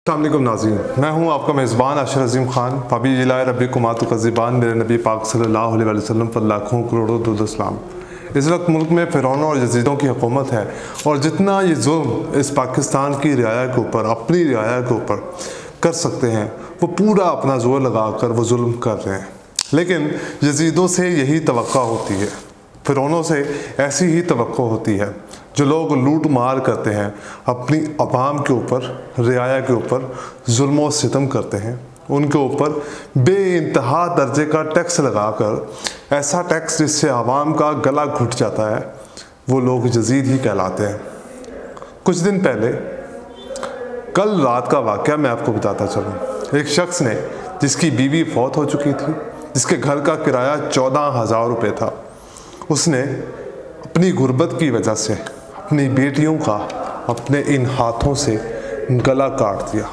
السلام علیکم ناظرین، میں ہوں آپ کا میزبان اشرف عظیم خان۔ پابی جلائے ربی کمات و قذیبان، میرے نبی پاک صلی اللہ علیہ وسلم پر لاکھوں کروڑوں درود و سلام۔ اس وقت ملک میں فرعونوں اور یزیدوں کی حکومت ہے، اور جتنا یہ ظلم اس پاکستان کی رعایا کے اوپر، اپنی رعایا کے اوپر کر سکتے ہیں، وہ پورا اپنا زور لگا کر وہ ظلم کر رہے ہیں۔ لیکن یزیدوں سے یہی توقع ہوتی ہے، فرعونوں سے ایسی ہی توقع ہوتی ہے۔ جو لوگ لوٹ مار کرتے ہیں، اپنی عوام کے اوپر، رعایا کے اوپر ظلم و ستم کرتے ہیں، ان کے اوپر بے انتہا درجے کا ٹیکس لگا کر، ایسا ٹیکس جس سے عوام کا گلا گھٹ جاتا ہے، وہ لوگ یزید ہی کہلاتے ہیں۔ کچھ دن پہلے کل رات کا واقعہ میں آپ کو بتاتا چلوں۔ ایک شخص نے، جس کی بیوی فوت ہو چکی تھی، جس کے گھر کا کرایہ 14,000 روپے تھا، اس نے اپنی غربت کی وجہ سے اپنی بیٹیوں کا اپنے ان ہاتھوں سے گلا کاٹ دیا،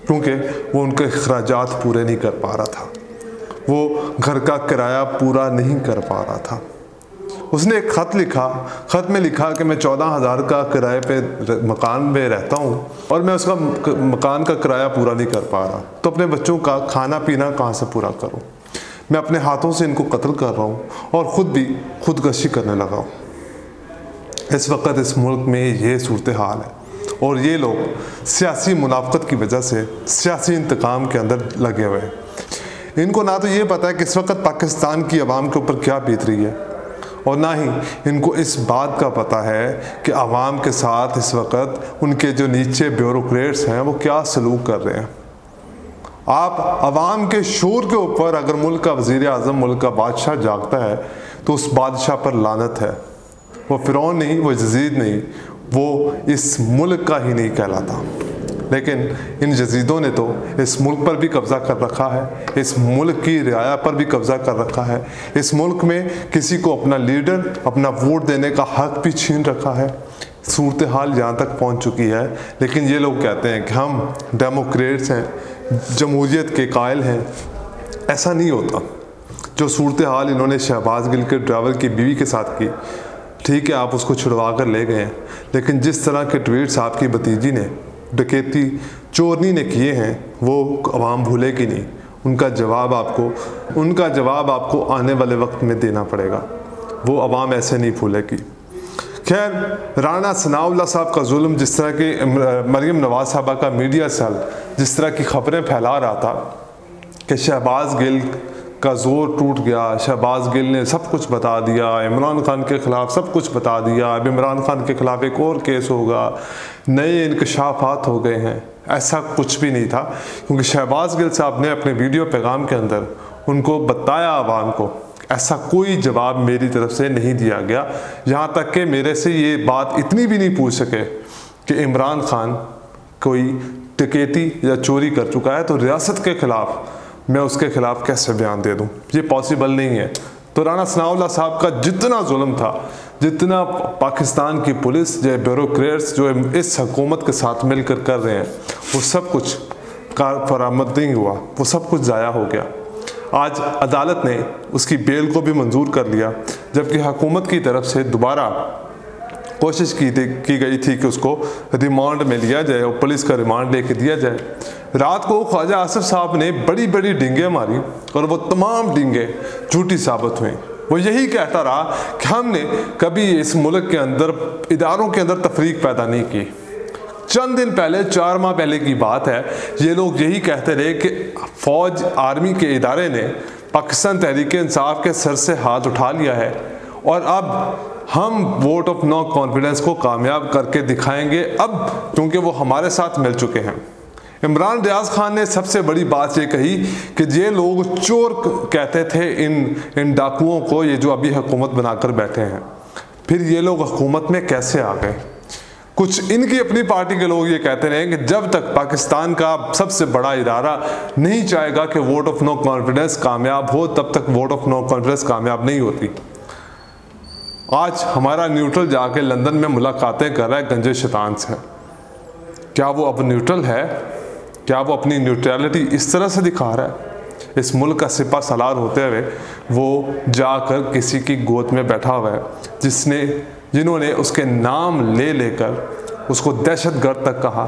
کیونکہ وہ ان کے اخراجات پورے نہیں کر پا رہا تھا، وہ گھر کا کرایہ پورا نہیں کر پا رہا تھا۔ اس نے ایک خط میں لکھا کہ میں 14,000 کا کرائے پہ مکان میں رہتا ہوں، اور میں اس کا مکان کا کرایہ پورا نہیں کر پا رہا، تو اپنے بچوں کا کھانا پینا کہاں سے پورا کروں؟ میں اپنے ہاتھوں سے ان کو قتل کر رہا ہوں، اور خود بھی خودکشی کرنے لگا ہوں۔ اس وقت اس ملک میں یہ صورتحال ہے، اور یہ لوگ سیاسی منافقت کی وجہ سے سیاسی انتقام کے اندر لگے ہوئے ہیں۔ ان کو نہ تو یہ پتہ ہے کہ اس وقت پاکستان کی عوام کے اوپر کیا بیت رہی ہے، اور نہ ہی ان کو اس بات کا پتہ ہے کہ عوام کے ساتھ اس وقت ان کے جو نیچے بیوروکریٹس ہیں وہ کیا سلوک کر رہے ہیں۔ آپ عوام کے شور کے اوپر اگر ملک کا وزیر اعظم، ملک کا بادشاہ جاگتا ہے، تو اس بادشاہ پر لعنت ہے۔ وہ فرعون نہیں، وہ یزید نہیں، وہ اس ملک کا ہی نہیں کہلاتا۔ لیکن ان یزیدوں نے تو اس ملک پر بھی قبضہ کر رکھا ہے، اس ملک کی رعایا پر بھی قبضہ کر رکھا ہے، اس ملک میں کسی کو اپنا لیڈر، اپنا ووٹ دینے کا حق بھی چھین رکھا ہے۔ صورتحال یہاں تک پہنچ چکی ہے، لیکن یہ لوگ کہتے ہیں کہ ہم ڈیموکریٹس ہیں، جمہوریت کے قائل ہیں۔ ایسا نہیں ہوتا۔ جو صورتحال انہوں نے شہباز گل کے ڈرائیور کی بیوی کے ساتھ کی، ٹھیک ہے آپ اس کو چھڑوا کر لے گئے ہیں، لیکن جس طرح کے ٹویٹس آپ کی بھتیجی نے، ڈکیتی چورنی نے کیے ہیں، وہ عوام بھولے گی نہیں۔ ان کا جواب آپ کو آنے والے وقت میں دینا پڑے گا، وہ عوام ایسے نہیں بھولے گی۔ خیر، رانا ثناء اللہ صاحب کا ظلم، جس طرح کہ مریم نواز صاحبہ کا میڈیا سیل جس طرح کی خبریں پھیلا رہا تھا کہ شہباز گل کا زور ٹوٹ گیا، شہباز گل نے سب کچھ بتا دیا، عمران خان کے خلاف سب کچھ بتا دیا، اب عمران خان کے خلاف ایک اور کیس ہوگا، نئے انکشافات ہو گئے ہیں، ایسا کچھ بھی نہیں تھا، کیونکہ شہباز گل صاحب نے اپنے ویڈیو پیغام کے اندر ان کو بتایا، عوام کو ایسا کوئی جواب میری طرف سے نہیں دیا گیا، یہاں تک کہ میرے سے یہ بات اتنی بھی نہیں پوچھ سکے کہ عمران خان کوئی ڈکیتی یا چوری کر چکا ہے تو ریاست کے خلاف میں اس کے خلاف کیسے بیان دے دوں، یہ پاسبل نہیں ہے۔ تو رانا ثناء اللہ صاحب کا جتنا ظلم تھا، جتنا پاکستان کی پولیس یا بیوروکریٹس جو اس حکومت کے ساتھ مل کر کر رہے ہیں، وہ سب کچھ کارآمد نہیں ہوا، وہ سب کچھ ضائع ہو گیا۔ آج عدالت نے اس کی بیل کو بھی منظور کر لیا، جبکہ حکومت کی طرف سے دوبارہ کوشش کی گئی تھی کہ اس کو ریمانڈ میں لیا جائے اور پولیس کا ریمانڈ لے کے دیا جائے۔ رات کو خواجہ آصف صاحب نے بڑی بڑی ڈنگیں ماری، اور وہ تمام ڈنگیں جھوٹی ثابت ہوئیں۔ وہ یہی کہتا رہا کہ ہم نے کبھی اس ملک کے اندر اداروں کے اندر تفریق پیدا نہیں کی۔ چند دن پہلے، 4 ماہ پہلے کی بات ہے، یہ لوگ یہی کہتے رہے کہ فوج، آرمی کے ادارے نے پاکستان تحریک انصاف کے سر سے ہاتھ اٹھا لیا ہے، اور اب ہم ووٹ آف نو کانفیڈنس کو کامیاب کر کے دکھائیں گے، اب کیونکہ وہ ہمارے ساتھ مل چکے ہیں۔ عمران ریاض خان نے سب سے بڑی بات یہ کہی کہ یہ لوگ چور کہتے تھے ان ڈاکوؤں کو، یہ جو ابھی حکومت بنا کر بیٹھے ہیں، پھر یہ لوگ حکومت میں کیسے آ گئے؟ کچھ ان کی اپنی پارٹی کے لوگ یہ کہتے رہے کہ جب تک پاکستان کا سب سے بڑا ادارہ نہیں چاہے گا کہ ووٹ آف نو کانفیڈنس کامیاب ہو، تب تک ووٹ آف نو کانفیڈنس کامیاب نہیں ہوتی۔ آج ہمارا نیوٹرل جا کے لندن میں ملاقاتیں کر رہا ہے گنجے شیطان سے۔ کیا وہ اب نیوٹرل ہے؟ کیا وہ اپنی نیوٹرلٹی اس طرح سے دکھا رہا ہے؟ اس ملک کا سپہ سالار ہوتے ہوئے وہ جا کر کسی کی گود میں بیٹھا ہوا ہے، جنہوں نے اس کے نام لے کر اس کو دہشت گرد تک کہا،